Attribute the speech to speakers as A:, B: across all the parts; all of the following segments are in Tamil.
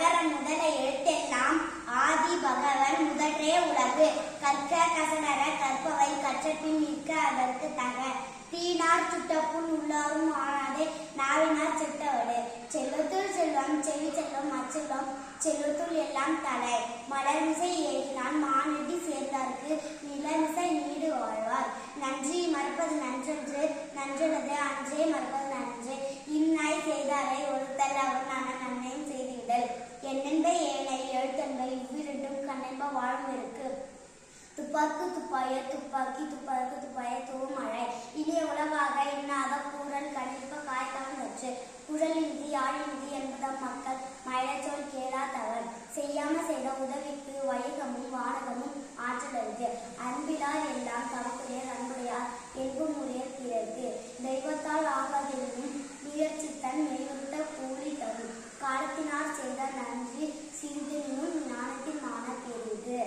A: அகர முதல எழுத்தெல்லாம் ஆதி பகவன் முதற்றே உலகு. கற்க கசடர கற்பவை கற்றபின் நிற்க அதற்கு தக. தீனார் சுட்டப்புண் உள்ளாரும் ஆனாதே நாவினார் செட்டவடு. செல்வத்துள் செல்வம் செவி செல்வம் அச்செல்வம் செல்வத்துள் எல்லாம் தலை. மலர்மிசை ஏறினான் மானடி சேர்ந்தார்க்கு நிலமிசை நீடு வாழ்வார். நன்றி மறப்பது நன்றன்று நன்றனது அன்றே மறப்பது நன்றே. இன்னாய் செய்தாரை ஒருத்தல் அவர் நன்மையும் செய்துவிடல். எண்ணென்ப ஏனை எழுத்தென்ப இவ்விரண்டும் கண்ணென்ப வாழும் இருக்கு. துப்பாக்கு துப்பாய துப்பாக்கி துப்பாக்கு துப்பாய தூமழை. இனிய உலகாக இன்னாத கூறல் கணிப்ப காய்த்தான் வச்சு. குழல் இந்தி ஆழிந்தி என்பதம் மக்கள் மழைச்சொல் கேளாதவர். செய்யாம செய்த உதவிக்கு வைகமும் வானகமும் ஆற்றலது. அன்பிலார் எல்லாம் தமக்குடையர் அன்புடையார் என்பும் உரியர் பிறகு. தெய்வத்தால் ஆகாதிருந்தும் முயற்சித்தன் மெய்யுறுத்த கூலி தரும். காலத்தினார் செய்த நன்றி சிறிதெனும் ஞானத்தின் மான பெரிது.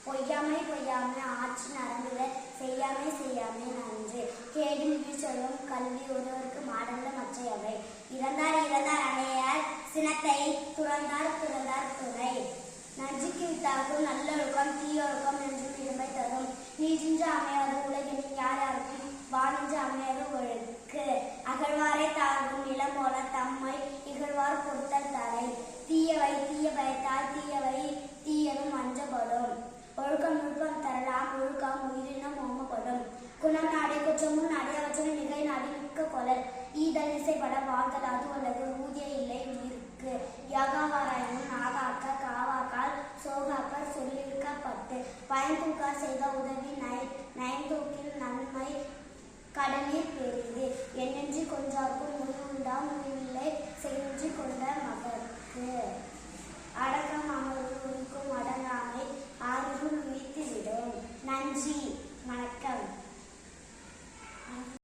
A: பொய்யாமை பொய்யாமை ஆற்று நரம்புல செய்யாமை செய்யாமை நன்று. கேடு நீர் சொல்லும் கல்வி ஒருவருக்கு மாடல்ல மற்றையவை. இறந்தார் இறந்தார் அணையார் சினத்தை துறந்தார் துறந்தார் துறை. நன்றிக்கு வித்தாக்கும் நல்லொழுக்கம் தீயொழுக்கம் என்றும் இருமை தரும். நீரின்று அமையாது உலகினில் யார் யாருக்கும் வானின்று அமையாது ஒழுக்கு. அகழ்வாரை தாழ்வும் நிலம் போல தம்மை இகழ்வார் பொறுத்தல் தலை. தீயவை தீய பயத்தால் தீயவை தீயனும் அஞ்சப்படும். ஒழுக்கம் நுட்பம் தரலாம் ஒழுக்கம் உயிரினம் ஓமப்படும். குணம் நாடே குற்றமும் நடையவற்றும் மிகை நாடி மிக்க கொலல். ஈதல் இசைப்பட வாழ்தல் அது உள்ளது ஊதிய இல்லை உயிருக்கு. யகாவாராயனும் நாகாக்க காவாக்கால் சோகாப்பர் சொல்லியிருக்கப்பட்டு. பயன்தூக்கார் செய்த உதவி நயன்தூக்கில் நன்மை கடலில் பெரிது. என்னென்று கொஞ்சார்க்கும்